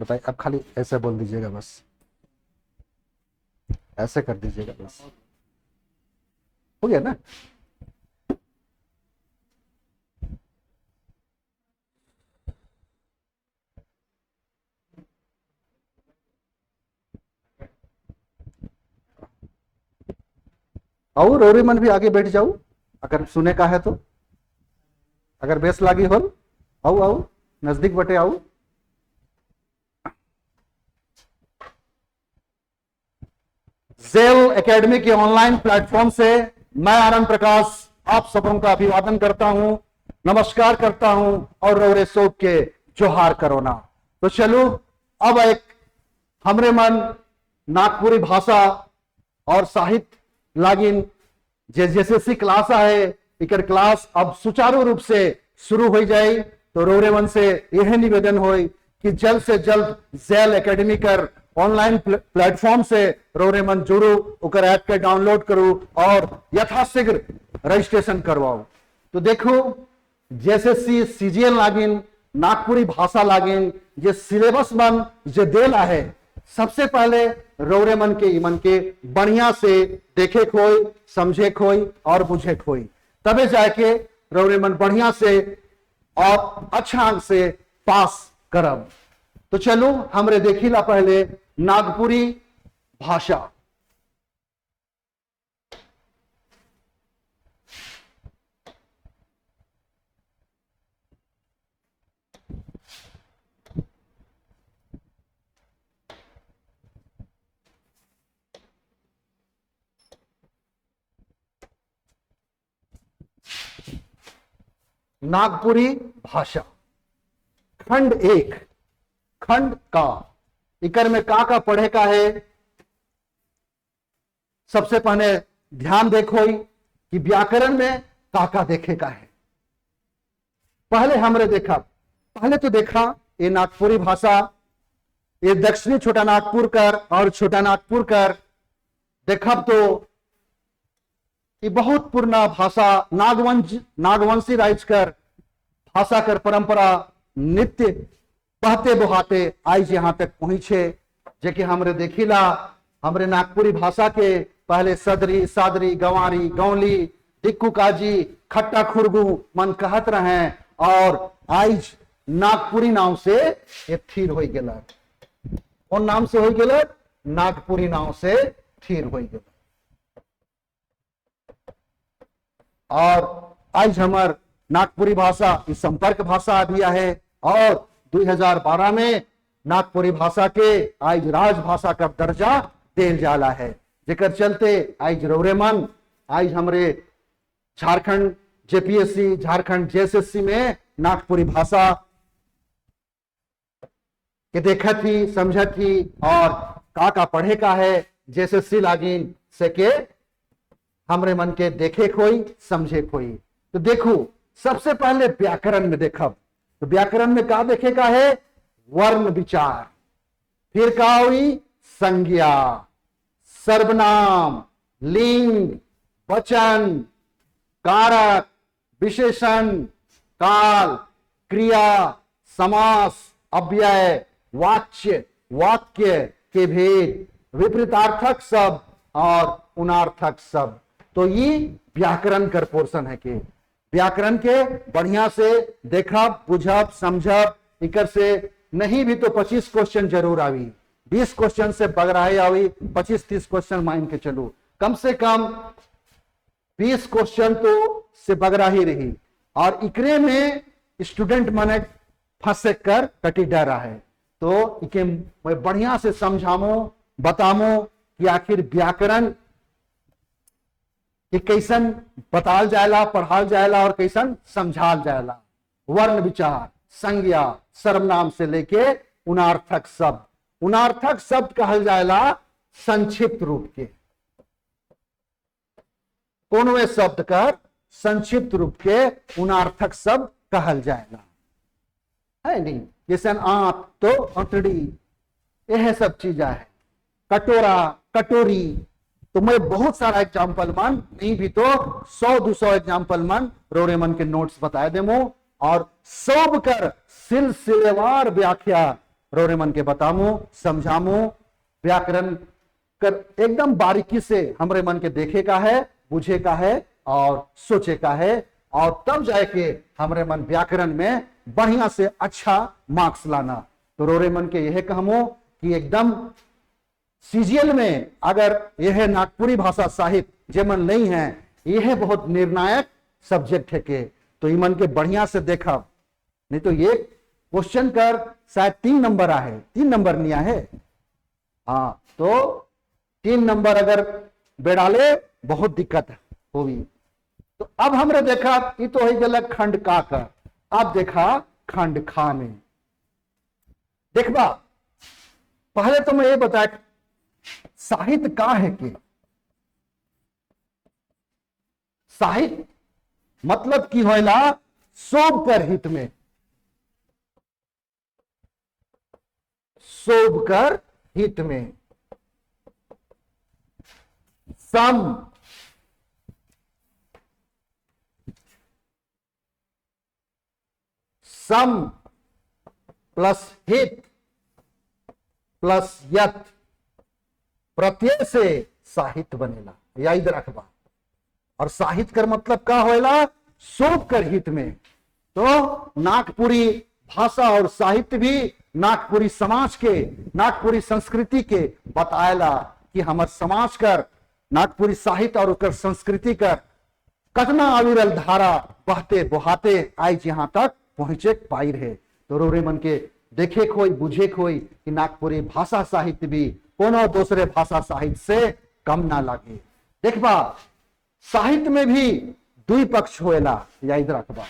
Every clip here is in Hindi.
बताइए, अब खाली ऐसे बोल दीजिएगा, बस ऐसे कर दीजिएगा, बस हो गया ना। और रोरी मन भी आगे बैठ जाऊ, अगर सुने का है तो, अगर बेस लागी हो। आओ आओ, नजदीक बटे आओ। जेल एकेडमी के ऑनलाइन प्लेटफॉर्म से मैं आनंद प्रकाश आप सबों का अभिवादन करता हूं, नमस्कार करता हूं और रोरे सोप के जोहार करो ना। तो चलो अब एक हमरे मन नागपुरी भाषा और साहित्य लागिन जैसे सी क्लास है, इकर क्लास अब सुचारू रूप से शुरू हो जाए। तो रोरे मन से यह निवेदन हो कि जल्द से जल्द जेल एकेडमी कर ऑनलाइन प्लेटफॉर्म से रोरे मन जुड़ो, उकर ऐप के डाउनलोड करो और यथाशीघ्र रजिस्ट्रेशन करवाओ। तो देखो, जैसे सीजीएल लागिन नागपुरी भाषा लागिन जे सिलेबस मन जे देला है, सबसे पहले रोरे मन के इमन के बढ़िया से देखे खोई, समझे खोई और बुझे खोई, तबे जाके रोरे मन बढ़िया से और अच्छा अंक से पास करब। तो चलो हमरे देखिला पहले नागपुरी भाषा। नागपुरी भाषा खंड 1, खंड का इकर में का पढ़े का है। सबसे पहले ध्यान देखो कि व्याकरण में का देखे का है। पहले हमरे देखा, पहले तो देखा ये नागपुरी भाषा, ये दक्षिणी छोटा नागपुर कर और छोटा नागपुर कर देखब तो ये बहुत पुराना भाषा, नागवंशी राज कर भाषा कर परंपरा नित्य बहते बुहाते आज यहाँ तक पहुंचे। जेके हमरे देखिला, हमरे नागपुरी भाषा के पहले सदरी, सादरी, गंवारी, गौली, दिक्कू काजी, खट्टा खुरगू मन कहत रहे और आज नागपुरी नाम से स्थिर हो गया। कौन नाम से हो गया? नागपुरी नाम से स्थिर हो गया। और आज हमार नागपुरी भाषा इस संपर्क भाषा दिया है और 2012 में नागपुरी भाषा के आज राजभाषा का दर्जा देल जाला है। जेकर चलते आज रोरे मन आज हमरे झारखंड जेपीएससी, झारखंड जेएसएससी में नागपुरी भाषा के देखत ही, समझत ही और का पढ़े का है, जेएसएससी लागिन से के हमरे मन के देखे खोई, समझे खोई। तो देखो, सबसे पहले व्याकरण में देखब तो व्याकरण में का देखे का है? वर्ण विचार, फिर का हुई संज्ञा, सर्वनाम, लिंग, वचन, कारक, विशेषण, काल, क्रिया, समास, अव्यय, वाच्य, वाक्य के भेद, विपरीतार्थक शब्द और उनार्थक शब्द। तो ये व्याकरण कर पोर्शन है के व्याकरण के बढ़िया से देखब, बुझब, समझब। इकर से नहीं भी तो 25 क्वेश्चन जरूर आवी, 20 क्वेश्चन से बगराहे आवी, 25-30 क्वेश्चन मान के चलो, कम से कम 20 क्वेश्चन तो से बगराही रही। और इकरे में स्टूडेंट मन फंसे कर कटी डरा है। तो इके मैं बढ़िया से समझामो, बतामो कि आखिर व्याकरण कि कैसन बताल जायला, पढ़ाल जायला और कैसन समझाल जायला। वर्ण विचार, संज्ञा, सर्वनाम से लेके उनार्थक शब्द, उनार्थक शब्द कहल जायला संक्षिप्त रूप के, कोनवे शब्द कर संक्षिप्त रूप के उनार्थक शब्द कहल जायला है नहीं। जैसे आंत तो अंतड़ी, यह सब चीजें है। कटोरा, कटोरी, तो मैं बहुत सारा एग्जाम्पल मन नहीं भी तो 100-200 एग्जाम्पल मन रोरे मन के नोट्स बताए देमो और सब कर सिलसिलेवार व्याख्या रोरे मन के बतामू समझामू व्याकरण कर एकदम बारीकी से हमरे मन के देखे का है, बुझे का है और सोचे का है, और तब जाके हमरे मन व्याकरण में बढ़िया से अच्छा मार्क्स लाना। तो रोरे मन के यह कहमो कि एकदम सीजीएल में अगर यह नागपुरी भाषा साहित्य जे मन नहीं है, यह बहुत निर्णायक सब्जेक्ट है के, तो ये मन के बढ़िया से देखा, नहीं तो ये क्वेश्चन कर शायद 3 नंबर आए, 3 नंबर नहीं आए। हाँ, तो 3 नंबर अगर बेड़ाले बहुत दिक्कत होगी। तो अब हमने देखा कि तो ही गलत खंड का कर, अब देखा खंड खा में। देखबा पहले तो मैं ये बताया साहित्य का है कि साहित्य मतलब की होइला शोभ कर हित में, शोभ कर हित में, सम सम प्लस हित प्लस यत प्रत्यय से साहित्य बनेला, याद रखबा। और साहित्य कर मतलब का होएला शोभ कर हित में। तो नागपुरी भाषा और साहित्य भी नागपुरी समाज के, नागपुरी संस्कृति के बताएला कि हमार समाज कर नागपुरी साहित्य और उकर संस्कृति कर कतना अविरल धारा बहते बहाते आज यहाँ तक पहुंचे पाई रहे। तो रोरे मन के देखे खोई बुझे खोई कि नागपुरी भाषा साहित्य भी कोनो दूसरे भाषा साहित्य से कम ना लगे। देखबा साहित्य में भी दुई पक्ष होएला, याद रखबा।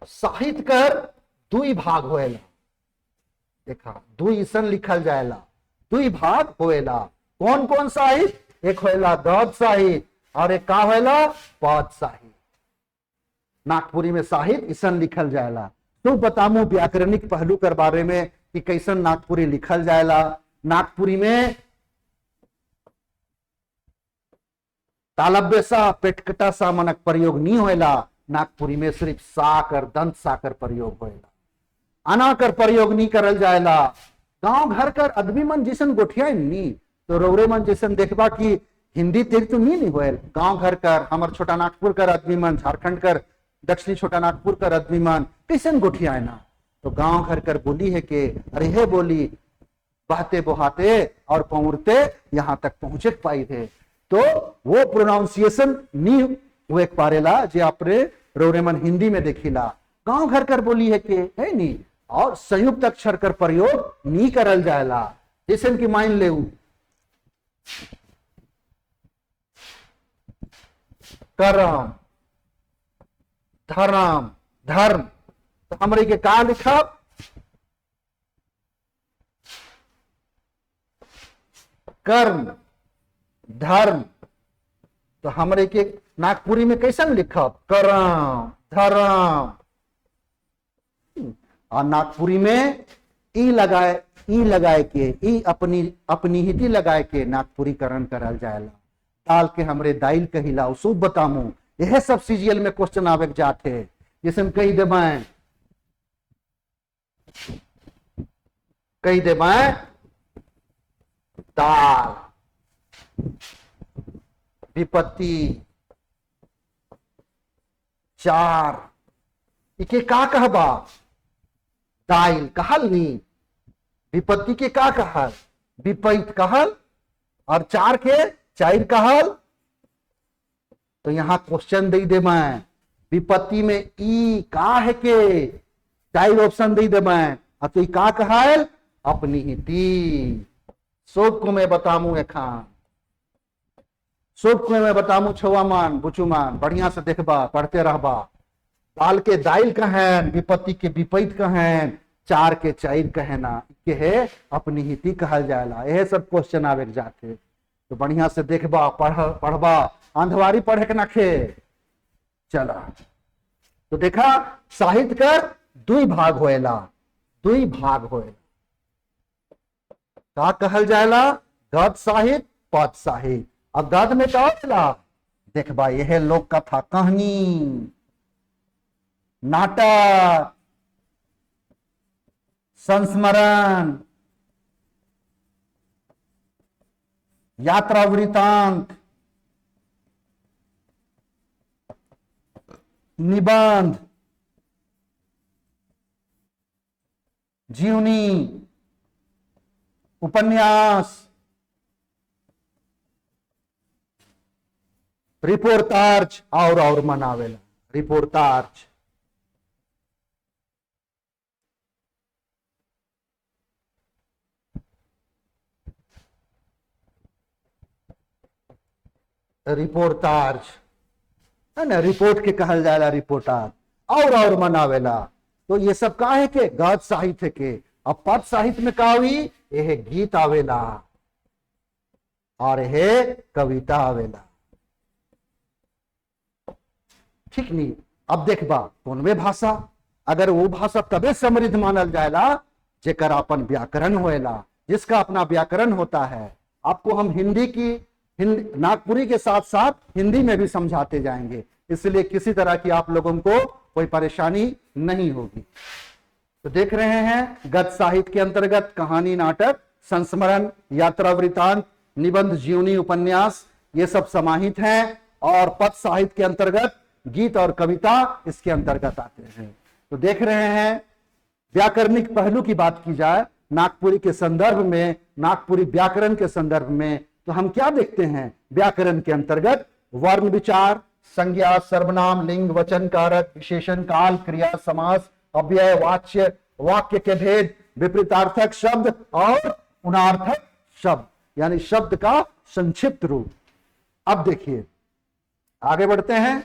साहित्य कर दुई भाग होएला, देखा दुई सन लिखल जाएला, दुई भाग होएला। कौन कौन साहित्य? एक होएला गद्य साहित्य और एक का होएला पद साहित्य। नागपुरी में साहित्य ईसन लिखल जाएला। तो बतामू व्याकरणिक पहलू कर बारे में कि कैसन नागपुरी लिखल जाएला। नागपुरी में तालव्य सा पेटकटा सा मनक प्रयोग नहीं होएला। नागपुरी में सिर्फ सा कर दंत सा कर प्रयोग होएला, अना कर प्रयोग नहीं करल जाएला। गांव घर कर आदमी मन जैसन गोठिया नहीं, तो रौरे मन जैसन देखबा कि हिंदी तेज तो नहीं होएल। गांव घर कर हमर छोटा नागपुर कर आदमी मन, झारखंड कर दक्षिणी छोटा नागपुर कर आदमी मन कैसन गोठिया है ना। तो गांव घर कर बोली है कि अरे हे बोली बहते बहाते और पौरते यहाँ तक पहुंचे पाई थे। तो वो प्रोनाउंसिएशन नहीं हुए पारेला जे आपरे रौरे मन हिंदी में देखिला। गांव घर कर बोली है कि है नहीं, और संयुक्त अक्षर कर प्रयोग नहीं करल जाएला। जैसे कि मान ले करम धर्म धर्म, तो हमरे के का लिखा कर्म धर्म, तो हमरे के नागपुरी में कैसन लिखब करम धर्म। और नागपुरी में ई लगाए के ई अपनी हिती लगाए के नागपुरीकरण करल जाएला। दाल के हमरे दाइल कहिला उसू बतामू। यह सब सीजीएल में क्वेश्चन आवे जाते, जैसे हम कही देबाएं दाल विपत्ति चार, इके का कहबा दाइल कहल नहीं, विपत्ति के का कहल विपरीत कहल, और चार के चार कहल। तो यहां क्वेश्चन दे मैं विपत्ति में ई का है के चार ऑप्शन दे मैं, तो ई का कहल अपनी हिती। शोभ को मैं बतामू एखान, शोभ को मैं बतामू छुआमान बुचुमान, बढ़िया से देखबा पढ़ते रहबा। दाल के दाइल कहन, विपत्ति के विपरीत कहन, चार के चार कहना के है अपनी हिती कहल जाएला। यह सब क्वेश्चन आवे जाते, तो बढ़िया से देखबा पढ़बा, अंधवारी पढ़े के नखे चला। तो देखा साहित्य कर दुई भाग होएला, दुई भाग होएला। का कहल जाएला गद्य साहित्य पद साहित्य। और गद में का होता, देख बा यह लोक कथा, कहानी, नाटक, संस्मरण, यात्रा वृतांत, निबंध, जीवनी, उपन्यास, रिपोर्टाज और मनावेला, रिपोर्टाज। रिपोर्टाज है ना, रिपोर्ट के कहल जाएला रिपोर्टाज, और मनावेला। तो ये सब का है के गद्य साहित्य के। अब पद साहित्य में का हुई, यह गीत आवेला और यह कविता आवेला, ठीक नहीं। अब देखबा कौनवे भाषा, अगर वो भाषा तबे समृद्ध मानल जाएला जेकर अपन व्याकरण होएला, जिसका अपना व्याकरण होता है। आपको हम हिंदी की नागपुरी के साथ साथ हिंदी में भी समझाते जाएंगे, इसलिए किसी तरह की आप लोगों को कोई परेशानी नहीं होगी। तो देख रहे हैं गद्य साहित्य के अंतर्गत कहानी, नाटक, संस्मरण, यात्रा वृतांत, निबंध, जीवनी, उपन्यास ये सब समाहित हैं। और पद साहित्य के अंतर्गत गीत और कविता इसके अंतर्गत आते हैं। तो देख रहे हैं व्याकरणिक पहलू की बात की जाए नागपुरी के संदर्भ में, नागपुरी व्याकरण के संदर्भ में, तो हम क्या देखते हैं व्याकरण के अंतर्गत, वर्ण विचार, संज्ञा, सर्वनाम, लिंग, वचन, कारक, विशेषण, काल, क्रिया, समास, अव्यय, वाच्य, वाक्य के भेद, विपरीतार्थक शब्द और उनार्थक शब्द, यानी शब्द का संक्षिप्त रूप। अब देखिए आगे बढ़ते हैं।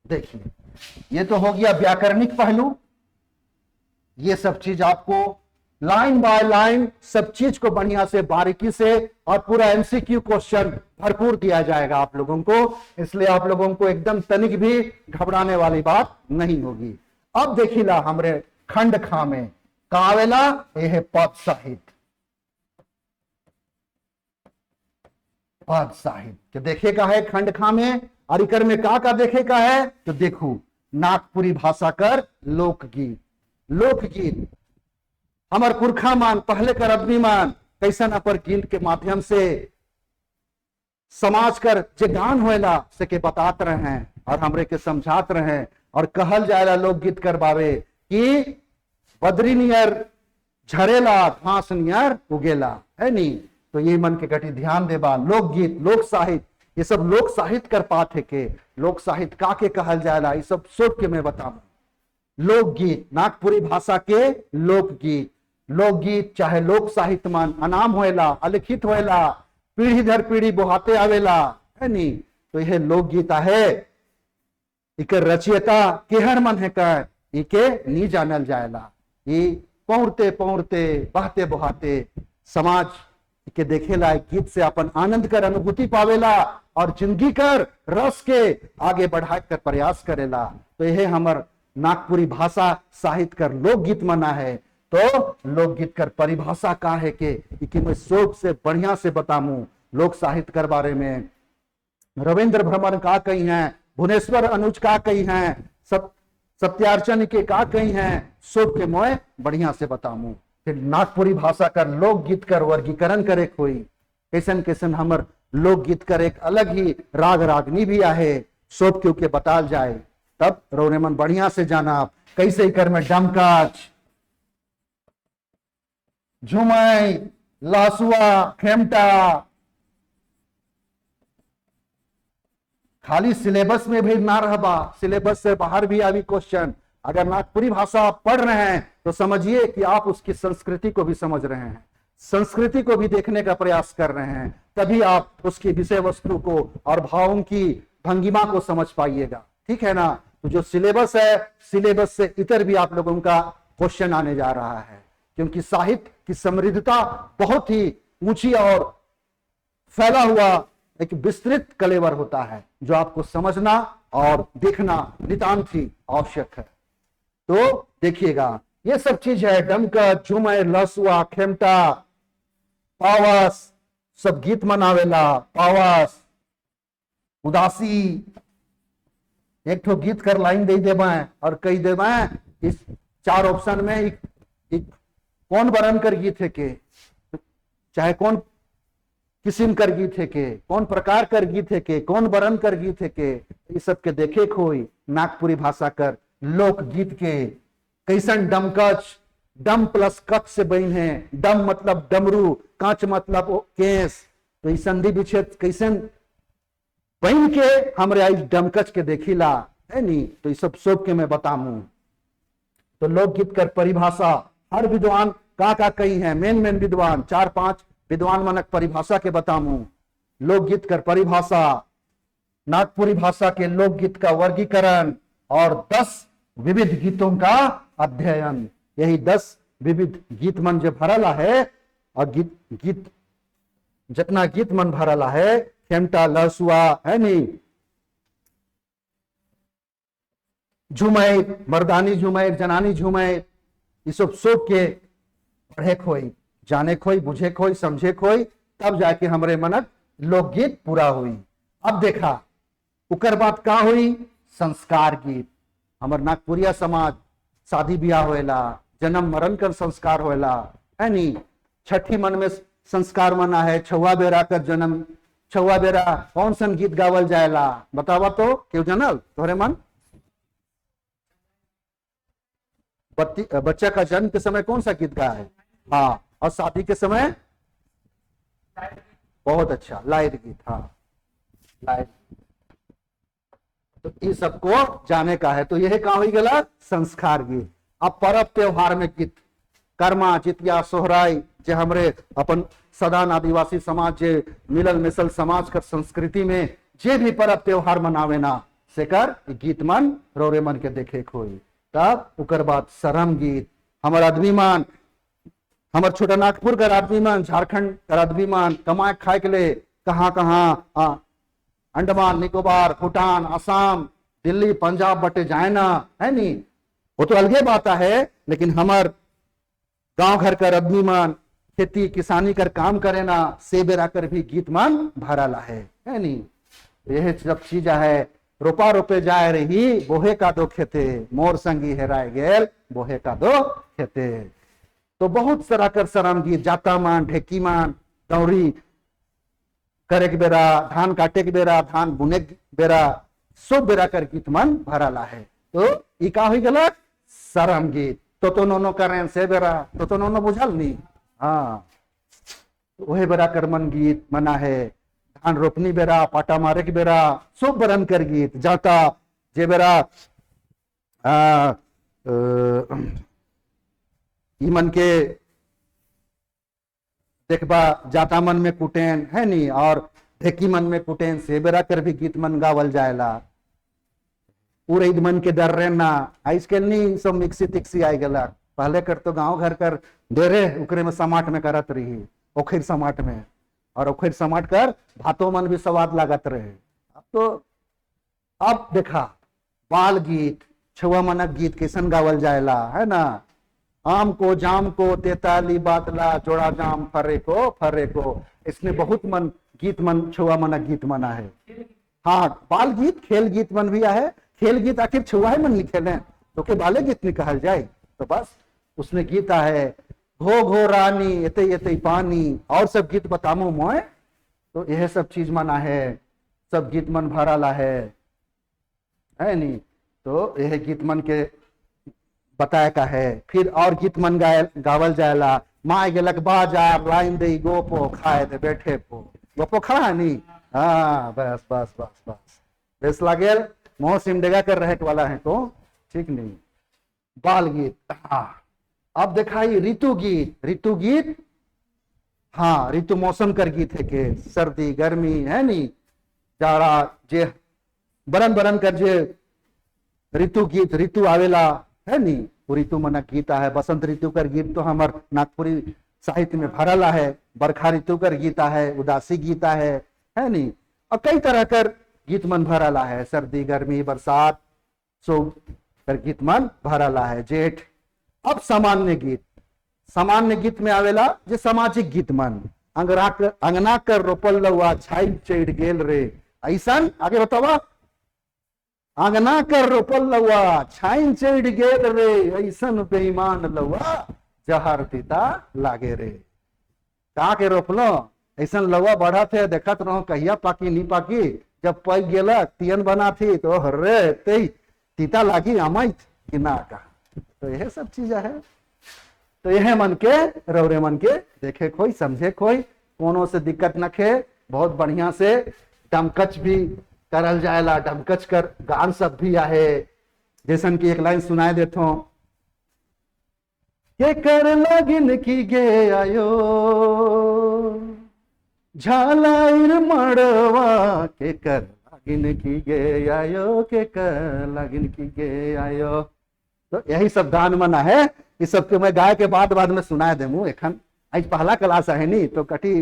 देखिए ये तो हो गया व्याकरणिक पहलू, ये सब चीज आपको लाइन बाय लाइन सब चीज को बढ़िया से बारीकी से और पूरा एमसीक्यू क्वेश्चन भरपूर दिया जाएगा आप लोगों को, इसलिए आप लोगों को एकदम तनिक भी घबराने वाली बात नहीं होगी। अब देखिला हमरे खंड खा में कावेला यह पद साहित्य, पद साहित्य देखेगा है खंड खा में, और इकर में का देखेगा है तो देखो नागपुरी भाषा कर लोकगीत, लोकगीत हमार पुरखा मान पहले कर आदमी मान कैसन अपर गीत के माध्यम से समाज कर जे गान होएला से के बतात रहे हैं और हमरे के समझात रहे हैं। और कहल जाएला लोकगीत कर बावे कि बद्री नियर झरेला घास नियर उगेला, है नी। तो ये मन के गति ध्यान देबा, लोकगीत, लोक साहित्य, ये सब लोक साहित्य कर पाते के, लोक साहित्य का के कहल जाएला ये सब सोच के मैं बताऊं। लोकगीत नागपुरी भाषा के लोकगीत, लोकगीत चाहे लोक साहित्य मान अनाम होएला, अलिखित होएला, पीढ़ी दर पीढ़ी बुहाते आवेला, है नी। तो यह लोकगीत है, इकर रचयिता केहर मन है कर इके नी जानल जाएला। ये पौरते पौरते बहते बहाते समाज के देखेला, गीत से अपन आनंद कर अनुभूति पावेला और जिंदगी कर रस के आगे बढ़ा कर प्रयास करेला। तो यह हमर नागपुरी भाषा साहित्य कर लोकगीत मना है। तो लोकगीत कर परिभाषा का है कि मैं शोक से बढ़िया से बताऊं लोक साहित्य कर बारे में। रविंद्र भ्रमर का कही हैं, भुवनेश्वर अनुज का कही हैं, सत्यार्चन के का कही हैं, शोक के मोए बढ़िया से बताऊं। फिर नागपुरी भाषा कर लोकगीत कर वर्गीकरण करे कोई कैसन कैसन हमर लोकगीत कर एक अलग ही राग रागनी भी आहे, शोभ क्यों के बताल जाए तब रोने मन बढ़िया से जाना कैसे कर में डमकाच, झुमई, लासुआ, खेमटा, खाली सिलेबस में भी ना रहबा, सिलेबस से बाहर भी आवी क्वेश्चन। अगर नागपुरी भाषा आप पढ़ रहे हैं तो समझिए कि आप उसकी संस्कृति को भी समझ रहे हैं, संस्कृति को भी देखने का प्रयास कर रहे हैं, तभी आप उसकी विषय वस्तु को और भावों की भंगिमा को समझ पाइएगा, ठीक है ना। तो जो सिलेबस है, सिलेबस से इतर भी आप लोगों का क्वेश्चन आने जा रहा है, क्योंकि साहित्य की समृद्धता बहुत ही ऊंची और फैला हुआ एक विस्तृत कलेवर होता है जो आपको समझना और देखना नितांत ही आवश्यक है। तो देखिएगा ये सब चीज है, डमकच, झूमर, लसुआ, खेमटा, पावस, सब गीत मनावेला, पावस, उदासी, एक ठो गीत कर लाइन दे देबे और कही देबे इस 4 ऑप्शन में एक कौन बरन कर गीत है के, चाहे कौन किस्म कर गीत है के, कौन प्रकार कर गीत है के, कौन बरन कर गीत है के, इस सब के देखे खोई नागपुरी भाषा कर लोक गीत के कैसन डमकच, डम प्लस कच से बन है, डम मतलब डमरू, कांच मतलब केस, तो इस संधि विच्छेद कैसन बन के हमरे आई डमकच के देखिला है नी। तो इस सब सोच के मैं बताऊं तो लोकगीत कर परिभाषा हर विद्वान का कही है, मेन विद्वान 4-5 विद्वान मनक परिभाषा के बताऊं। लोकगीत कर परिभाषा, नागपुरी भाषा के लोकगीत का वर्गीकरण और 10 विविध गीतों का अध्ययन। यही 10 विविध गीत मन जो भरला है और गीत जितना गीत मन भरला है, खेमटा, लसुआ है नी, झुमैर, मर्दानी झुमैर, जनानी झुमैर, ये सब सोच के पढ़े खोई, जाने खोई, बुझे खोई, समझे खोई, तब जाके हमरे मनक लोकगीत पूरा हुई। अब देखा उकर बात का हुई, संस्कार गीत। हमर नागपुरिया समाज शादी ब्याह होएला, जन्म मरण कर संस्कार होएला है नी, छठी मन में संस्कार मना है, छवा बेरा कर जन्म, छवा बेरा कौन सन गीत गावल जाएला बतावा तो क्यों जानल तोहरे मन? बच्चा का जन्म के समय कौन सा गीत गा है? हाँ, और शादी के समय बहुत अच्छा लाइट गीत, हाँ लाइट। तो इस सबको जाने का है, तो यह कहा हुई गला संस्कार गीत। अब पर्व त्योहार में गीत, कर्मा, जितिया, सोहराई, जे हमरे अपन सदान आदिवासी समाज जे मिलल मिसल समाज कर संस्कृति में जे भी पर्व त्योहार मनावे ना सेकर गीत मन रोरे मन के देखे खोई। तब उकर बाद सरम गीत, हमर आदमी मान, हमर छोटा नागपुर का आदमी मान, झारखंड का आदमी मान कमाए खाए के लिए कहाँ कहाँ अंडमान निकोबार, भूटान, असम, दिल्ली, पंजाब बटे जाए ना है नी, वो तो अलगे बात है। लेकिन हमार गांव घर का आदमी मान खेती किसानी कर काम करे ना, से बेरा कर भी गीत मान भरला है नी। यह सब चीज है, रोपा रोपे जाए रही बोहे का दो खेते, मोर संगी हेराए गेल बोहे का दो खेते। तो बहुत सारा कर सरम गीत, जाता मान, ढेकी मान, दौरी करे के बेरा, धान काटे के बेरा, धान बुने के बेरा, सब बेरा कर गीत मन भरला है। तो ई का हुई गलत सरम गीत। तो नोनो करें से बेरा, तो नोनो बुझल नी, हाँ वही बेरा कर मन गीत मना है। धान रोपनी बेरा, पाटा मारे के बेरा, सब बरन कर गीत जाता जे बेरा ई मन के देखबा जाता मन में कुटेन है नी, और ढेकी मन में कुटेन, से बेरा कर भी गीत मन गावल जाएला। पूरे मन के डर रहे ना, आजकल नहीं सब मिक्सी तिक्सी आई गला। पहले कर तो गांव घर कर डेरे उकरे में समाट में करत रही, ओखिर समाट में, और ओखिर समाट कर भातों मन भी स्वाद लागत रहे। अब तो अब देखा बाल गीत, छुआ मनक गीत कैसन गावल जाएला है ना, आम को जाम को तेताली बातला, जोड़ा जाम फरे को, इसने बहुत मन गीत मन छुआ मनक गीत मना है। हाँ बाल गीत, खेल गीत मन भी है। खेल गीत आखिर छुआ है मन लिखे लें तो के बाले गीत निकल जाए, तो बस उसने गीता है घो घो रानी एते एते पानी, और सब गीत बतामो मोए। तो यह सब चीज मना है, सब गीत मन भराला है नी। तो यह गीत मन के बताया का है। फिर और गीत मन गावल जाएला, माए गेलक बाजार लाइन दे गोपो खाए दे बैठे पो, गोपो खा नी, हाँ बस बस बस बस बेस लागेल मोह सिमडेगा कर रहे वाला है तो ठीक नहीं। बाल गीत, हाँ अब दिखाई ऋतु गीत। ऋतु गीत, हाँ ऋतु मौसम कर गीत है के, सर्दी गर्मी है नी, जाड़ा जे बरन बरन कर जे ऋतु गीत, ऋतु आवेला है नी, वो ऋतु मन गीता है। बसंत ऋतु कर गीत तो हमार नागपुरी साहित्य में भरला है। बरखा ऋतु कर गीता है, उदासी गीता है नी। और कई तरह कर गीत मन भरला है, सर्दी गर्मी बरसात सो कर गीत मन भरला है। जेठ। अब सामान्य गीत, सामान्य गीत में आवेला जे सामाजिक गीत मन, अंगना कर रोपल लौआ छाई चढ़ गेल रे, ऐसन आगे बतावा, अंगना कर रोपल लौआ छाई चढ़ गेल रे, ऐसन बेईमान लौआ जहर तीता लागे रे। का के रोपलो, ऐसन लौआ बढ़ा थे, देखत रहो कहिया पाकी नहीं पाकी, जब पक गेलक तियन बना थी तो रे ते तीता लागी अमैत कि ना का। तो यह सब चीजें है। तो यह मन के रौरे मन के देखे खोई समझे खोई, कोनो से दिक्कत न खे, बहुत बढ़िया से डमकच भी करल जाएला, डमकच कर गान सब भी आहे। जैसन की एक लाइन सुनाए देतो, के कर लगिन की गे आयो झालाइर मड़वा, के कर लगिन की गे आयो, के कर लगिन की गे आयो। तो यही सब गान मना है, इस सब के मैं गाय के बाद में सुनाए देमू। एखन आज पहला क्लास है नहीं, तो कटी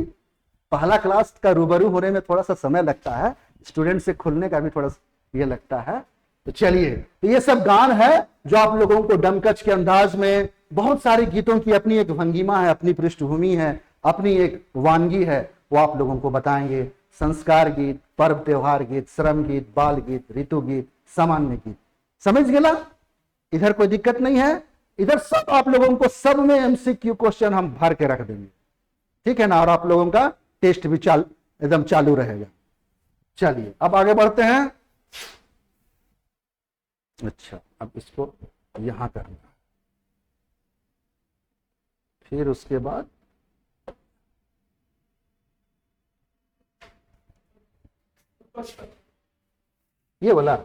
पहला क्लास का रूबरू होने में थोड़ा सा समय लगता है, स्टूडेंट से खुलने का भी थोड़ा ये लगता है। तो चलिए, तो ये सब गान है जो आप लोगों को डमकच के अंदाज में, बहुत सारे गीतों की अपनी एक भंगिमा है, अपनी पृष्ठभूमि है, अपनी एक वानगी है, वो आप लोगों को बताएंगे। संस्कार गीत, पर्व त्योहार गीत, श्रम गीत, बाल गीत, ऋतु गीत, सामान्य गीत। समझ गेला? इधर कोई दिक्कत नहीं है। इधर सब आप लोगों को सब में एमसीक्यू क्वेश्चन हम भर के रख देंगे, ठीक है ना, और आप लोगों का टेस्ट भी एकदम चालू रहेगा। चलिए अब आगे बढ़ते हैं। अच्छा, अब इसको यहां करना, फिर उसके बाद ये बोला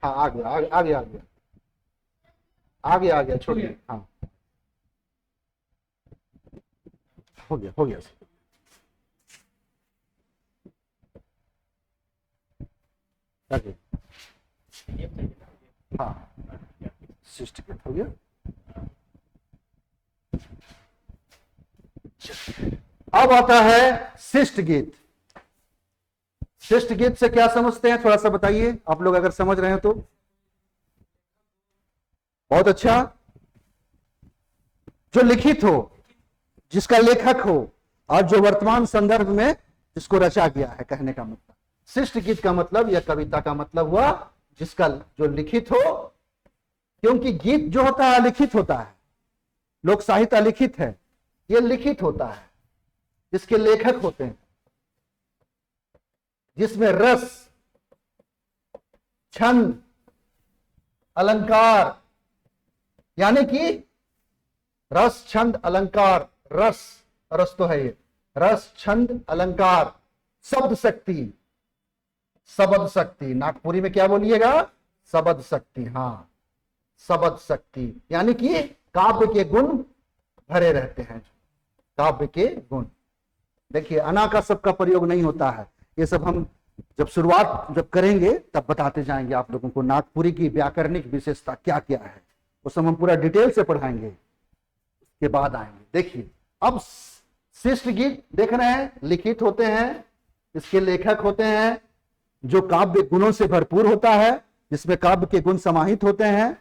हाँ आ गया, आ गया, आ गया, छोड़िए। हाँ हो गया, हो गया। हाँ शिष्ट गीत हो गया। अब आता है शिष्ट गीत। शिष्ट गीत से क्या समझते हैं, थोड़ा सा बताइए आप लोग, अगर समझ रहे हैं तो बहुत अच्छा। जो लिखित हो, जिसका लेखक हो, और जो वर्तमान संदर्भ में जिसको रचा गया है, कहने का मतलब। शिष्ट गीत का मतलब या कविता का मतलब हुआ जिसका जो लिखित हो, क्योंकि गीत जो होता है लिखित होता है, लोक साहित्य लिखित है, ये लिखित होता है, जिसके लेखक होते हैं, जिसमें रस, छंद, अलंकार, यानी कि रस, छंद, अलंकार, रस, रस तो है ये, रस, छंद, अलंकार, शब्द शक्ति, शब्द शक्ति, नागपुरी में क्या बोलिएगा, शब्द शक्ति। हाँ, शब्द शक्ति, यानी कि काव्य के गुण भरे रहते हैं, काव्य के गुण। देखिए अना का सब का प्रयोग नहीं होता है, ये सब हम जब शुरुआत जब करेंगे तब बताते जाएंगे आप लोगों को, नागपुरी की व्याकरणिक विशेषता क्या क्या है, वो सब हम पूरा डिटेल से पढ़ाएंगे, उसके बाद आएंगे। देखिए अब शिष्ट गीत देख रहे हैं, लिखित होते हैं, इसके लेखक होते हैं, जो काव्य गुणों से भरपूर होता है, जिसमें काव्य के गुण समाहित होते हैं,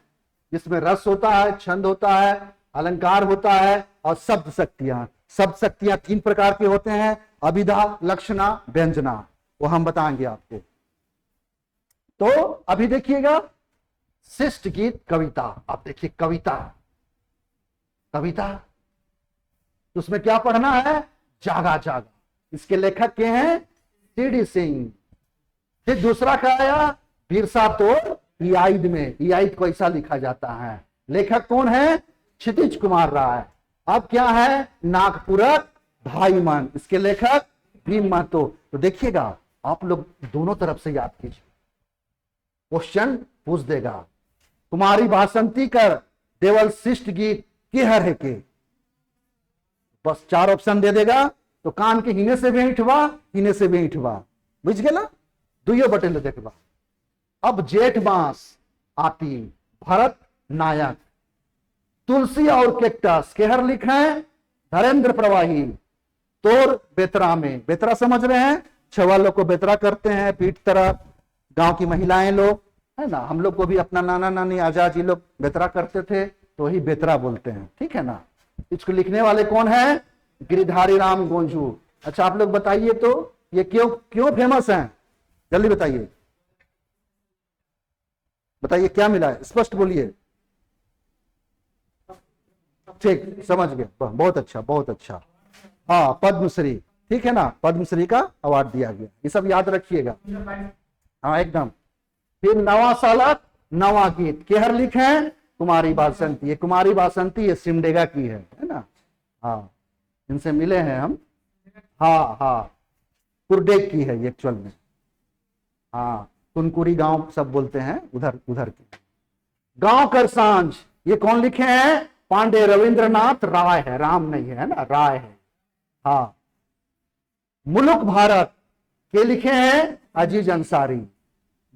जिसमें रस होता है, छंद होता है, अलंकार होता है, और शब्द शक्तियां। शब्द शक्तियां 3 प्रकार के होते हैं, अभिधा, लक्षणा, व्यंजना, वो हम बताएंगे आपको। तो अभी देखिएगा शिष्ट गीत, कविता। आप देखिए कविता, कविता तो उसमें क्या पढ़ना है, जागा जागा। इसके लेखक के हैं सी.डी. सिंह। फिर दूसरा क्या आया, बिरसा तोड़ इयाद में, इयाद को ऐसा लिखा जाता है, लेखक कौन है, क्षितिज कुमार राय। अब क्या है, नागपुरक भाई मन, इसके लेखक भीम महतो। तो देखिएगा आप लोग दोनों तरफ से याद कीजिए, क्वेश्चन पूछ देगा, तुम्हारी भाषंती कर देवल शिष्ट गीत की हर है के, बस 4 ऑप्शन दे देगा तो कान के हिने से भी ऐठवा, हिने से भी ऐठवा, बुझ गेला, दुइयो बटेल देखबा। अब जेठ मास आती, भरत नायक, तुलसी और केक्टस, केहर लिखे धरेंद्र प्रवाही, तोर बेतरा में, बेतरा समझ रहे हैं, छवा लोग को बेतरा करते हैं पीठ तरफ, गांव की महिलाएं लोग, है ना, हम लोग को भी अपना नाना नानी आजाद जी लोग बेतरा करते थे तो वही बेतरा बोलते हैं, ठीक है ना। इसको लिखने वाले कौन है? गिरिधारी राम गोंजू। अच्छा आप लोग बताइए तो ये क्यों क्यों फेमस है, जल्दी बताइए, बताइए क्या मिला है, स्पष्ट बोलिए। ठीक, समझ गए, बहुत अच्छा बहुत अच्छा। हाँ पद्मश्री, ठीक है ना, पद्मश्री का अवार्ड दिया गया, ये सब याद रखिएगा। हाँ एकदम। फिर नवा सालक नवा गीत, केहर लिखे हैं? कुमारी बासंती। ये कुमारी बासंती ये सिमडेगा की है ना। हाँ इनसे मिले हैं हम। हाँ हाँ कुरडेग की है ये एक्चुअल में। हाँ कुनकुरी गांव सब बोलते हैं उधर उधर के। गांव कर सांझ, ये कौन लिखे हैं? पांडे रविंद्रनाथ राय है, राम नहीं है ना, राय है। हाँ मुलुक भारत के लिखे हैं अजीज अंसारी।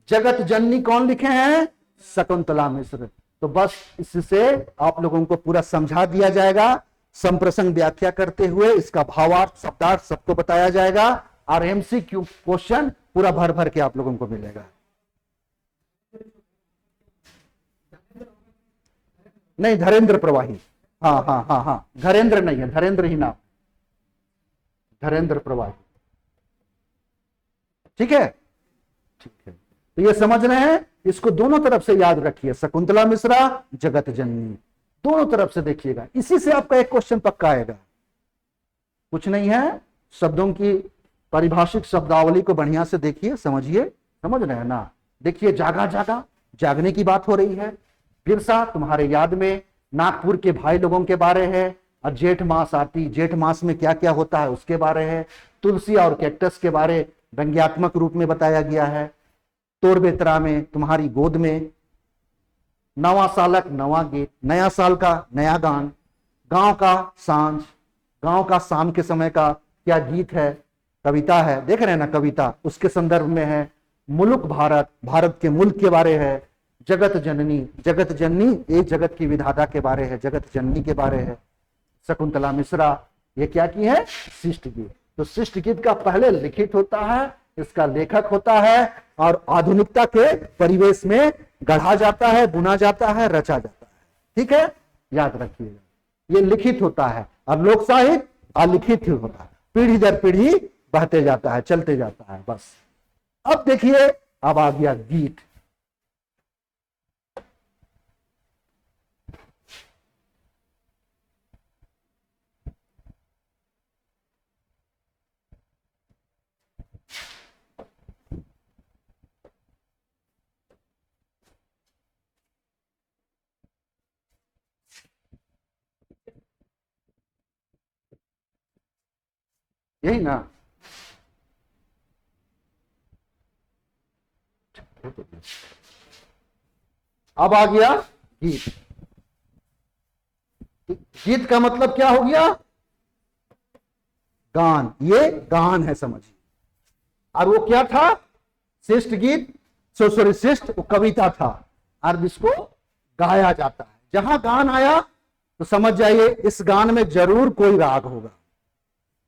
जगत जननी कौन लिखे हैं? शकुंतला मिश्र। तो बस इससे आप लोगों को पूरा समझा दिया जाएगा, संप्रसंग व्याख्या करते हुए इसका भावार्थ शब्दार्थ सबको बताया जाएगा, और एमसीक्यू क्वेश्चन पूरा भर भर के आप लोगों को मिलेगा। नहीं धरेंद्र प्रवाही, हाँ हाँ हाँ हाँ, धरेंद्र नहीं है, धरेंद्र ही नाम, धरेंद्र प्रवाही, ठीक है ठीक है। तो ये समझ रहे हैं, इसको दोनों तरफ से याद रखिए, शकुंतला मिश्रा, जगत जननी, दोनों तरफ से देखिएगा, इसी से आपका एक क्वेश्चन पक्का आएगा। कुछ नहीं है, शब्दों की परिभाषिक शब्दावली को बढ़िया से देखिए, समझिए, समझ रहे हैं ना। देखिए जागा जागा, जागने की बात हो रही है। बिरसा तुम्हारे याद में नागपुर के भाई लोगों के बारे है, और जेठ मास आती, जेठ मास में क्या क्या होता है उसके बारे है। तुलसी और कैक्टस के बारे व्यंग्यात्मक रूप में बताया गया है। तोर बेतरा में, तुम्हारी गोद में, नवा सालक नवा गीत, नया साल का नया गान, गांव का सांझ, गांव का शाम के समय का क्या गीत है, कविता है, देख रहे हैं ना कविता, उसके संदर्भ में है। मुलुक भारत, भारत के मुल्क के बारे है। जगत जननी, जगत जननी एक जगत की विधाता के बारे है, जगत जननी के बारे है। शकुंतला मिश्रा ये क्या की है? शिष्ट गीत। तो शिष्ट गीत का पहले लिखित होता है, इसका लेखक होता है, और आधुनिकता के परिवेश में गढ़ा जाता है, बुना जाता है, रचा जाता है, ठीक है, याद रखिएगा। ये लिखित होता है, और लोक साहित्य अलिखित होता है, पीढ़ी दर पीढ़ी बहते जाता है, चलते जाता है, बस। अब देखिए, अब आ गया गीत। यही ना, अब आ गया गीत। गीत का मतलब क्या हो गया? गान, ये गान है समझिए। और वो क्या था? श्रेष्ठ गीत, सॉरी श्रेष्ठ वो कविता था, और इसको गाया जाता है। जहां गान आया तो समझ जाइए इस गान में जरूर कोई राग होगा।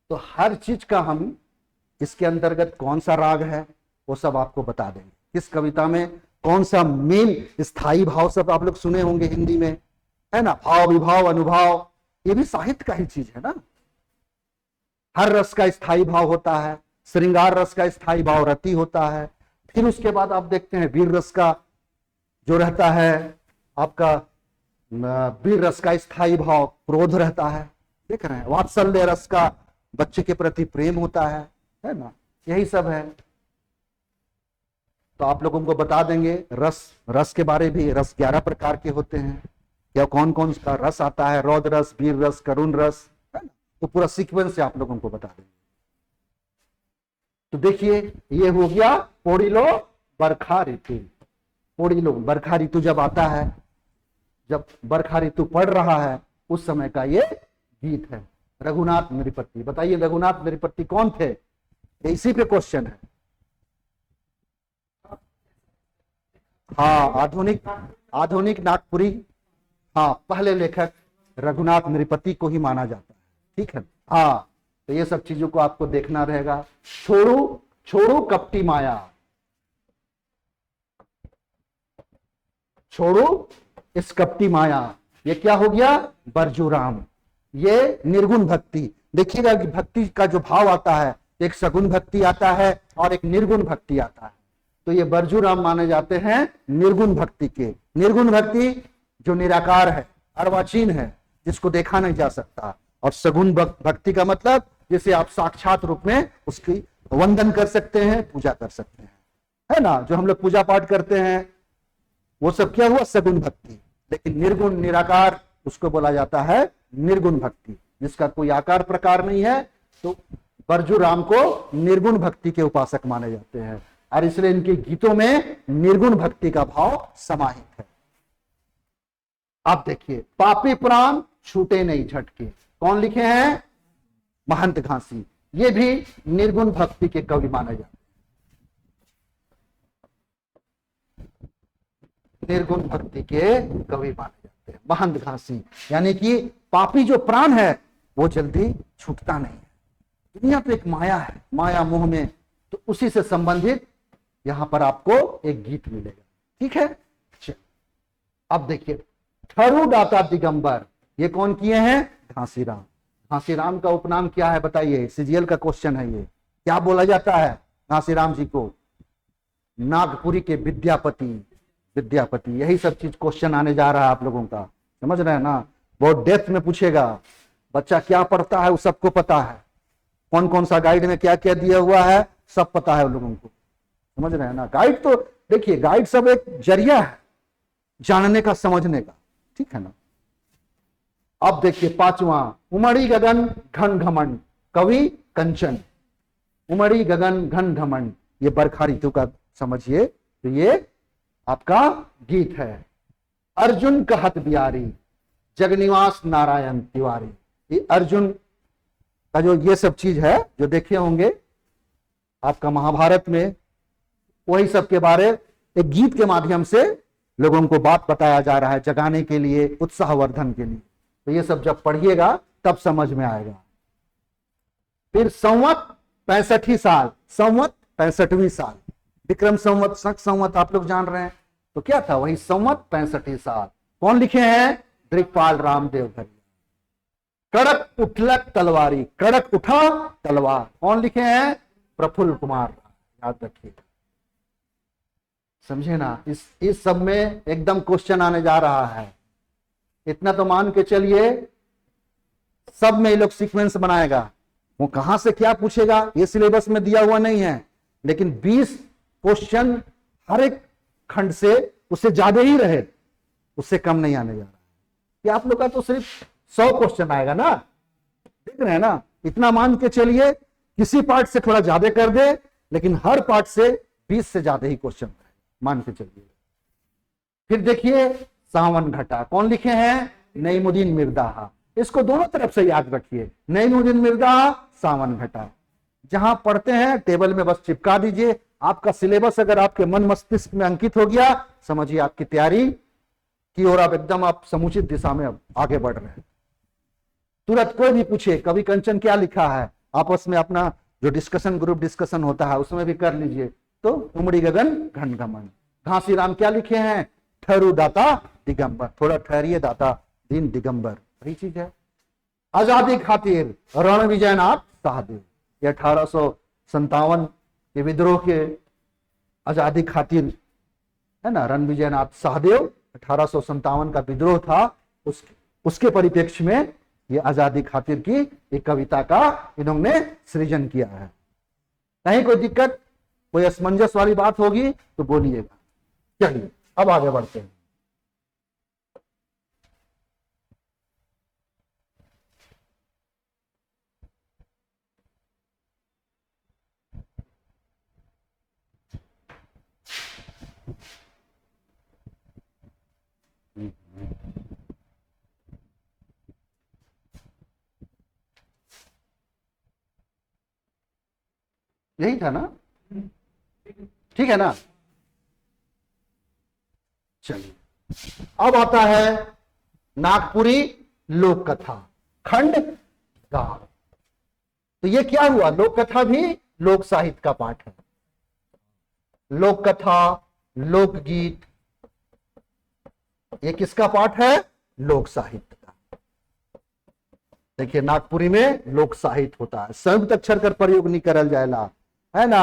तो हर चीज का हम इसके अंतर्गत कौन सा राग है वो सब आपको बता देंगे। किस कविता में कौन सा मेन स्थायी भाव, सब आप लोग सुने होंगे हिंदी में, है ना, भाव विभाव अनुभाव, ये भी साहित्य का ही चीज है ना। हर रस का स्थायी भाव होता है, श्रृंगार रस का स्थायी भाव रति होता है। फिर उसके बाद आप देखते हैं वीर रस का जो रहता है, आपका वीर रस का स्थायी भाव क्रोध रहता है, देख रहे हैं। वात्सल्य रस का बच्चे के प्रति प्रेम होता है ना, यही सब है। तो आप लोगों को बता देंगे रस के बारे भी। रस 11 प्रकार के होते हैं, या कौन कौन सा रस आता है, रौद्र रस, वीर रस, करुण रस, है ना। तो पूरा सीक्वेंस से आप लोगों को बता देंगे। तो देखिए ये हो गया पोड़िलो बरखा ऋतु। पोड़िलो बरखा ऋतु जब आता है, जब बरखा ऋतु पड़ रहा है, उस समय का ये गीत है। रघुनाथ नृपति। बताइए रघुनाथ नृपति कौन थे? ये इसी पे क्वेश्चन है। हाँ, आधुनिक आधुनिक नागपुरी। हाँ, पहले लेखक रघुनाथ नृपति को ही माना जाता है। ठीक है। हाँ, तो ये सब चीजों को आपको देखना रहेगा। छोड़ू छोड़ू कपटी माया, छोड़ो इस कपटी माया, ये क्या हो गया? बरजूराम। ये निर्गुण भक्ति। देखिएगा कि भक्ति का जो भाव आता है, एक सगुण भक्ति आता है और एक निर्गुण भक्ति आता है। तो ये बरजूराम माने जाते हैं निर्गुण भक्ति के। निर्गुण भक्ति जो निराकार है, अर्वाचीन है, जिसको देखा नहीं जा सकता। और सगुण भक्ति का मतलब जिसे आप साक्षात रूप में उसकी वंदन कर सकते हैं, पूजा कर सकते हैं, है ना। जो हम लोग पूजा पाठ करते हैं वो सब क्या हुआ? सगुण भक्ति। लेकिन निर्गुण निराकार उसको बोला जाता है निर्गुण भक्ति, जिसका कोई आकार प्रकार नहीं है। तो परशुराम को निर्गुण भक्ति के उपासक माने जाते हैं और इसलिए इनके गीतों में निर्गुण भक्ति का भाव समाहित है। आप देखिए, पापी प्राण छूटे नहीं झटके, कौन लिखे हैं? महंत घासी। ये भी निर्गुण भक्ति के कवि माने जाते हैं, निर्गुण भक्ति के कवि माने जाते हैं महंत घासी। यानी कि पापी जो प्राण है वो जल्दी छूटता नहीं है। दुनिया तो एक माया है, माया मोह में, तो उसी से संबंधित यहां पर आपको एक गीत मिलेगा। ठीक है। अब देखिए, ठरू दाता दिगंबर, ये कौन किए हैं? घासीराम। घासीराम का उपनाम क्या है बताइए? सीजीएल का क्वेश्चन है ये। क्या बोला जाता है घासीराम जी को? नागपुरी के विद्यापति। विद्यापति, यही सब चीज क्वेश्चन आने जा रहा है आप लोगों का, समझ रहे हैं ना। बहुत डेप्थ में पूछेगा। बच्चा क्या पढ़ता है वो सबको पता है, कौन कौन सा गाइड में क्या क्या दिया हुआ है सब पता है लोगों को, समझ रहे हैं ना। गाइड तो देखिए, गाइड सब एक जरिया है जानने का, समझने का। ठीक है ना। अब देखिए पांचवा, उमड़ी गगन घन घमंड, कवि कंचन। उमड़ी गगन घन घमंड, ये बरखा ऋतु का समझिए, तो ये आपका गीत है। अर्जुन कहत बिहारी, जगनिवास नारायण तिवारी। ये अर्जुन का जो ये सब चीज है जो देखे होंगे आपका महाभारत में, वही सब के बारे एक गीत के माध्यम से लोगों को बात बताया जा रहा है, जगाने के लिए, उत्साहवर्धन के लिए। तो ये सब जब पढ़िएगा तब समझ में आएगा। फिर संवत 65 साल, संवत 65वीं साल, विक्रम संवत, शक संवत आप लोग जान रहे हैं, तो क्या था? वही संवत 65 साल। कौन लिखे हैं? दिक्पाल रामदेव भरिया। कड़क उठलक तलवारी, कड़क उठा तलवार, कौन लिखे हैं? प्रफुल्ल कुमार। याद रखिएगा, समझे ना। इस सब में एकदम क्वेश्चन आने जा रहा है। इतना तो मान के चलिए, सब में ये लोग सीक्वेंस बनाएगा। वो कहां से क्या पूछेगा ये सिलेबस में दिया हुआ नहीं है, लेकिन 20 क्वेश्चन हर एक खंड से, उससे ज्यादा ही रहे, उससे कम नहीं आने जा रहा है। कि आप लोग का तो सिर्फ 100 क्वेश्चन आएगा ना, देख रहे हैं ना। इतना मान के चलिए, किसी पार्ट से थोड़ा ज्यादा कर दे, लेकिन हर पार्ट से 20 से ज्यादा ही क्वेश्चन मान के चलिए। फिर देखिए सावन घटा, कौन लिखे हैं? नईमुद्दीन मिर्दाहा। इसको दोनों तरफ से याद रखिए, नईमुद्दीन मिर्दाहा, सावन घटा। जहां पढ़ते हैं टेबल में बस चिपका दीजिए। आपका सिलेबस अगर आपके मन मस्तिष्क में अंकित हो गया, समझिए आपकी तैयारी की ओर आप एकदम आप समुचित दिशा में आगे बढ़ रहे हैं। तुरंत कोई भी पूछे कवि कंचन क्या लिखा है, आपस में अपना जो डिस्कशन, ग्रुप डिस्कशन होता है उसमें भी कर लीजिए। तो उमड़ी गगन घन घमंड। घासीराम क्या लिखे हैं? ठहरू दाता दिगंबर, थोड़ा ठहरिए दाता दीन दिगंबर, वही चीज है। आजादी खातिर रण विजयनाथ सहदेव, ये 1857 के विद्रोह के आजादी खातिर है ना, रण विजयनाथ सहदेव 1857 का विद्रोह था, उसके परिप्रेक्ष्य में ये आजादी खातिर की एक कविता का इन्होंने सृजन किया है। कहीं कोई दिक्कत, कोई असमंजस वाली बात होगी तो बोलिएगा। चलिए अब आगे बढ़ते हैं। यही था ना, ठीक है ना। चलिए अब आता है नागपुरी लोक कथा खंड गान। तो ये क्या हुआ, लोक कथा भी लोक साहित्य का पाठ है। लोक कथा, लोकगीत, ये किसका पाठ है, लोक साहित्य का। देखिए नागपुरी में लोक साहित्य होता है, संयुक्त अक्षर कर प्रयोग नहीं करल जाएला, है ना।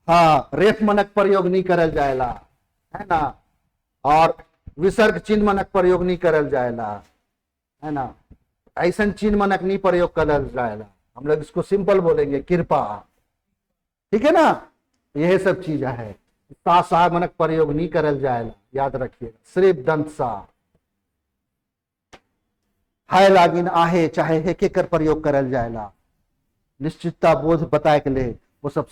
हाँ, रेफ मनक प्रयोग नहीं करल जाएला, है ना। और विसर्ग चिन्ह मनक प्रयोग नहीं करल जाएला, है ना। ऐसा चिन्ह मनक नहीं प्रयोग करल जाएला, हम लोग इसको सिंपल बोलेंगे कृपा, ठीक है ना। यही सब चीज है। सा मनक प्रयोग नहीं करल जाएला, याद रखिएगा। सिर्फ दंत सा, है लागिन आहे चाहे हे के कर प्रयोग करल जाएला। निश्चितता बोध बताए के लिए वो सब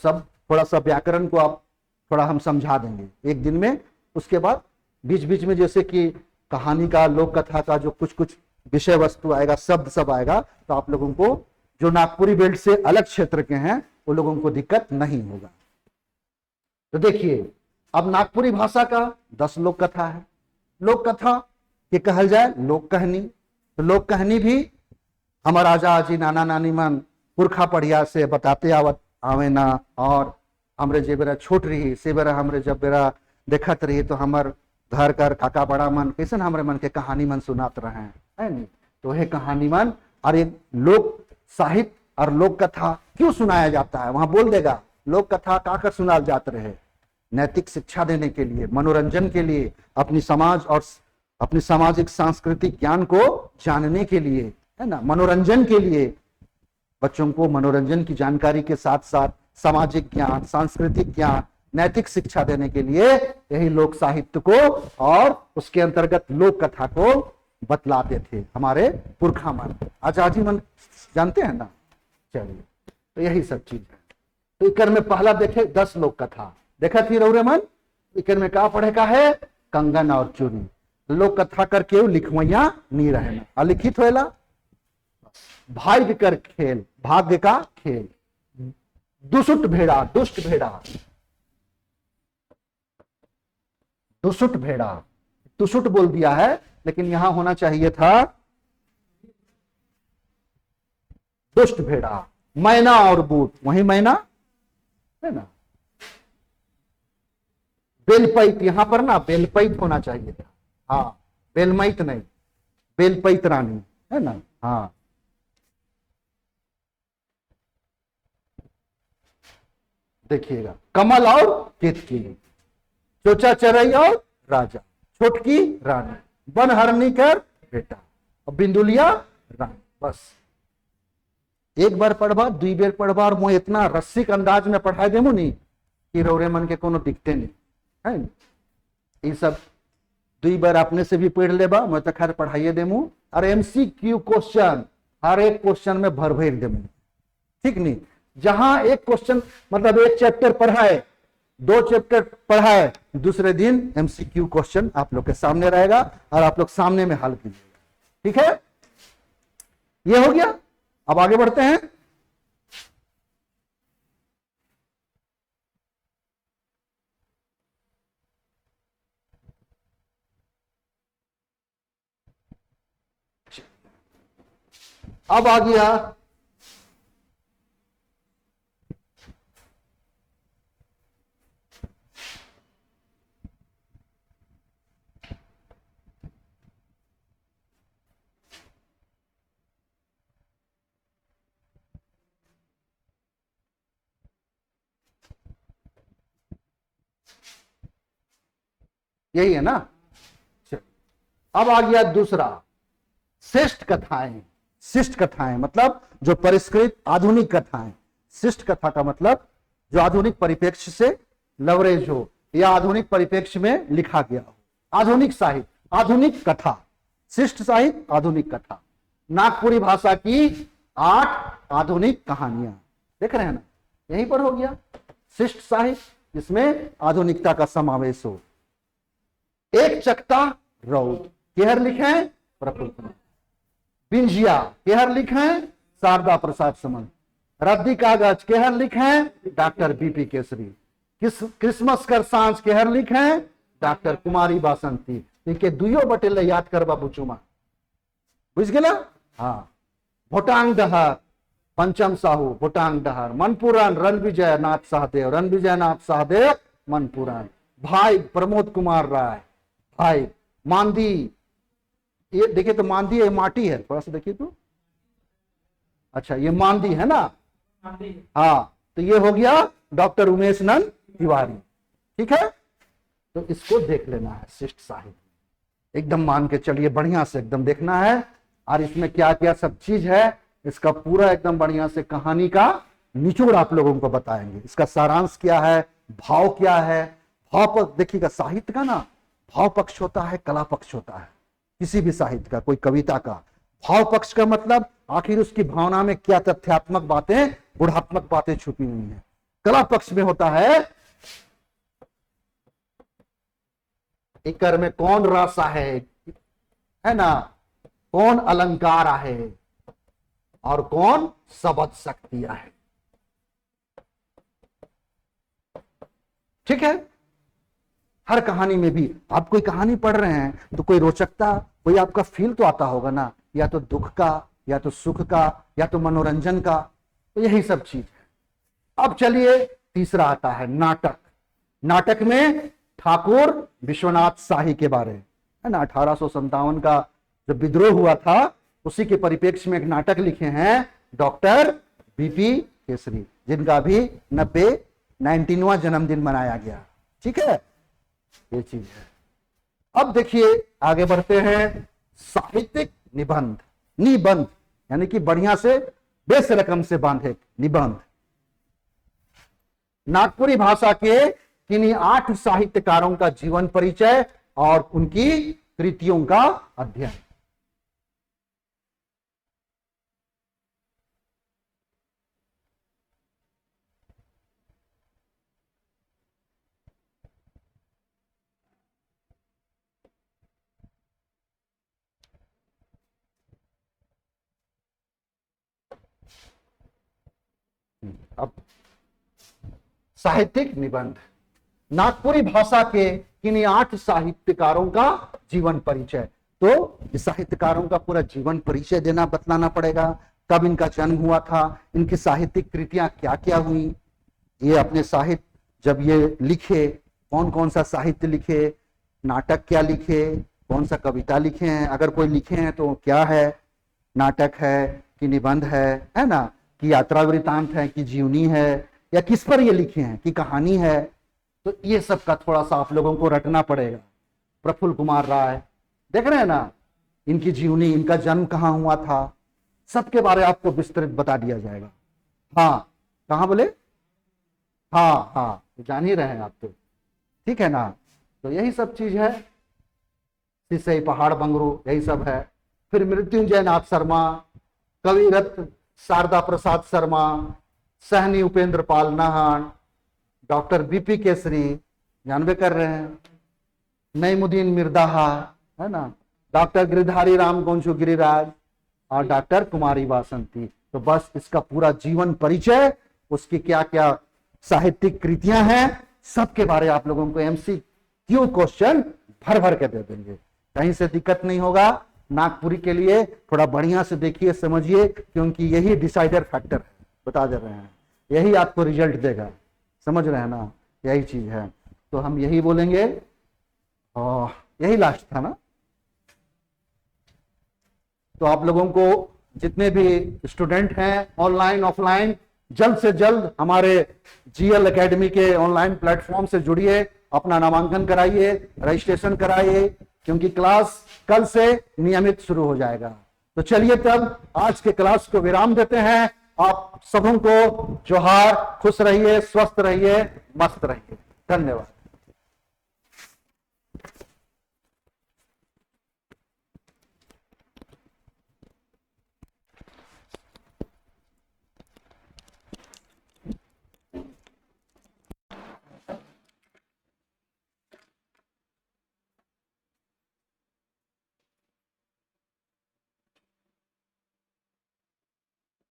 थोड़ा सा व्याकरण को आप थोड़ा हम समझा देंगे एक दिन में। उसके बाद बीच बीच में जैसे कि कहानी का, लोक कथा का जो कुछ कुछ विषय वस्तु आएगा, शब्द सब आएगा, तो आप लोगों को जो नागपुरी बेल्ट से अलग क्षेत्र के हैं वो लोगों को दिक्कत नहीं होगा। तो देखिए अब नागपुरी भाषा का 10 लोक कथा है। लोक कथा के कहल जाए लोक कहानी, तो लोक कहानी भी हमारा राजा जी नाना नानी मन पुरखा पढ़िया से बताते आवत आवे ना। और हमरे जे बेरा छोट रही से बेरा हमरे जब बेरा देखत रही तो हमर घर कर काका बड़ा मन कैसे हमरे मन के कहानी मन सुनात रहे है नहीं। तो ये कहानी मन और एक लोक साहित्य और लोक कथा क्यों सुनाया जाता है, वहां बोल देगा लोक कथा का कर सुनाल जाते रहे, नैतिक शिक्षा देने के लिए, मनोरंजन के लिए, अपनी समाज और अपनी सामाजिक सांस्कृतिक ज्ञान को जानने के लिए, है ना, मनोरंजन के लिए। बच्चों को मनोरंजन की जानकारी के साथ साथ सामाजिक ज्ञान, सांस्कृतिक ज्ञान, नैतिक शिक्षा देने के लिए यही लोक साहित्य को और उसके अंतर्गत लोक कथा को बतलाते थे हमारे पुरखा मन, आचार्य मन, जानते हैं ना। चलिए तो यही सब चीज है। तो इकर में पहला देखे 10 लोक कथा देखा थी रौरे मन। इकर में क्या पढ़े का है, कंगन और चूड़ी। लोक कथा करके लिखवैया नहीं रहना, अलिखित होएला। भाग्य कर खेल, भाग्य का खेल। दुष्ट भेड़ा, दुष्ट भेड़ा, दुष्ट भेड़ा, दुष्ट बोल दिया है, लेकिन यहां होना चाहिए था दुष्ट भेड़ा। मैना और बूट, वही मैना है ना। बेलपैत, यहां पर ना बेलपैत होना चाहिए था, हाँ बेलमैत नहीं, बेलपैत रानी, है ना। हाँ देखिएगा, कमल और केतकी, चोचा चरई और राजा, छोटकी रानी, बनहरनी कर बेटा और बिंदुलिया रानी। बस एक बार पढ़बा, 2 बेर पढ़बा और मैं इतना रसिक अंदाज में पढ़ाई देमु नहीं कि रौरे मन के कोनो दिखते नहीं है। ये सब 2 बार अपने से भी पढ़ लेबा, मैं तो खैर पढ़ाइए देमु। और MCQ क्वेश्चन हर एक क्वेश्चन में भर भर देमु, ठीक नहीं। जहां एक क्वेश्चन मतलब एक चैप्टर पढ़ाए, 2 चैप्टर पढ़ाए, दूसरे दिन MCQ क्वेश्चन आप लोग के सामने रहेगा और आप लोग सामने में हल कीजिएगा, ठीक है। ये हो गया। अब आगे बढ़ते हैं। अब आ गया यही है ना। अब आ गया दूसरा, शिष्ट कथाएं। शिष्ट कथाएं मतलब जो परिष्कृत आधुनिक कथाएं। शिष्ट कथा का मतलब जो आधुनिक परिप्रेक्ष्य से लवरेज हो या आधुनिक परिप्रेक्ष्य में लिखा गया हो। आधुनिक साहित्य, आधुनिक कथा, शिष्ट साहित्य, आधुनिक कथा। नागपुरी भाषा की 8 आधुनिक कहानियां देख रहे हैं ना, यहीं पर हो गया शिष्ट साहित्य, जिसमें आधुनिकता का समावेश हो। एक चकता रौद, केहर लिखे हैं प्रफुल्ल कुमार। बिंजिया केहर लिखे हैं शारदा प्रसाद समन, रद्दी कागज केहर लिखे? Doctor BP Kesari. क्रिसमस कर सांझ केहर लिखे? डॉक्टर कुमारी बासंती। के दुइयो बटेले याद कर बाबू चुमा, बुझ गेला? हाँ, भोटांग डहर पंचम साहू, भोटांग डहर मनपुरन रणविजय नाथ सहदेव, रणविजय नाथ सहदेव मनपुरन। भाई प्रमोद कुमार राय, भाई मांदी, ये देखिए तो मांदी है, माटी है, थोड़ा सा देखिए तो, अच्छा ये मांदी है ना? हाँ, तो ये हो गया डॉक्टर उमेश नंद तिवारी। ठीक है, तो इसको देख लेना है शिष्ट साहित्य, एकदम मान के चलिए, बढ़िया से एकदम देखना है। और इसमें क्या क्या सब चीज है, इसका पूरा एकदम बढ़िया से कहानी का निचोड़ आप लोगों को बताएंगे। इसका सारांश क्या है, भाव क्या है। भाव पक्ष देखिएगा, साहित्य का ना भाव पक्ष होता है, कला पक्ष होता है। किसी भी साहित्य का, कोई कविता का भाव पक्ष का मतलब आखिर उसकी भावना में क्या तथ्यात्मक बातें, गुणात्मक बातें छुपी हुई हैं। कला पक्ष में होता इकर में कौन रस है ना, कौन अलंकार है और कौन शब्द शक्तियां है। ठीक है, हर कहानी में भी आप कोई कहानी पढ़ रहे हैं तो कोई रोचकता, कोई आपका फील तो आता होगा ना, या तो दुख का, या तो सुख का, या तो मनोरंजन का, तो यही सब चीज है। अब चलिए तीसरा आता है नाटक। नाटक में ठाकुर विश्वनाथ शाही के बारे है ना, 1857 का जब विद्रोह हुआ था उसी के परिप्रेक्ष्य में एक नाटक लिखे हैं डॉक्टर बीपी केसरी, जिनका भी 19वां जन्मदिन मनाया गया। ठीक है, ये चीज है। अब देखिए आगे बढ़ते हैं, साहित्यिक निबंध। निबंध यानी कि बढ़िया से बेस रकम से बांधे निबंध। नागपुरी भाषा के किन्हीं 8 साहित्यकारों का जीवन परिचय और उनकी कृतियों का अध्ययन। अब साहित्यिक निबंध, नागपुरी भाषा के किन्हीं 8 साहित्यकारों का जीवन परिचय। तो इस साहित्यकारों का पूरा जीवन परिचय देना, बतलाना पड़ेगा, कब इनका जन्म हुआ था, इनकी साहित्यिक कृतियां क्या क्या हुई, ये अपने साहित्य जब ये लिखे कौन कौन सा साहित्य लिखे, नाटक क्या लिखे, कौन सा कविता लिखे हैं, अगर कोई लिखे हैं तो क्या है, नाटक है कि निबंध है ना, कि यात्रा वृतांत है कि जीवनी है, या किस पर ये लिखे हैं कि कहानी है। तो ये सब का थोड़ा सा आप लोगों को रटना पड़ेगा। प्रफुल्ल कुमार राय देख रहे हैं ना, इनकी जीवनी, इनका जन्म कहाँ हुआ था, सबके बारे आपको विस्तृत बता दिया जाएगा। हाँ, कहाँ बोले? हाँ हाँ, जान ही रहे हैं आप तो, ठीक है ना। तो यही सब चीज है, सिसई पहाड़ बंगरू, यही सब है। फिर मृत्युंजय नाथ शर्मा, कविरत्न शारदा प्रसाद शर्मा, सहनी उपेंद्र पाल नाहन, डॉक्टर बीपी केसरी, जानबे कर रहे हैं, नईमुद्दीन मिर्दाहा है ना, डॉक्टर गिरधारी राम गोंचू गिरिराज और डॉक्टर कुमारी बासंती। तो बस इसका पूरा जीवन परिचय, उसकी क्या क्या साहित्यिक कृतियां हैं, सबके बारे आप लोगों को MCQ क्वेश्चन भर भर के दे देंगे, कहीं से दिक्कत नहीं होगा। नागपुरी के लिए थोड़ा बढ़िया से देखिए, समझिए, क्योंकि यही डिसाइडर फैक्टर है, बता दे रहे हैं, यही आपको रिजल्ट देगा, समझ रहे हैं ना, यही चीज है। तो हम यही बोलेंगे, और यही लास्ट था ना। तो आप लोगों को जितने भी स्टूडेंट हैं ऑनलाइन ऑफलाइन, जल्द से जल्द हमारे GL एकेडमी के ऑनलाइन प्लेटफॉर्म से जुड़िए, अपना नामांकन कराइए, रजिस्ट्रेशन कराइए, क्योंकि क्लास कल से नियमित शुरू हो जाएगा। तो चलिए तब आज के क्लास को विराम देते हैं। आप सबों को जोहार, खुश रहिए, स्वस्थ रहिए, मस्त रहिए, धन्यवाद।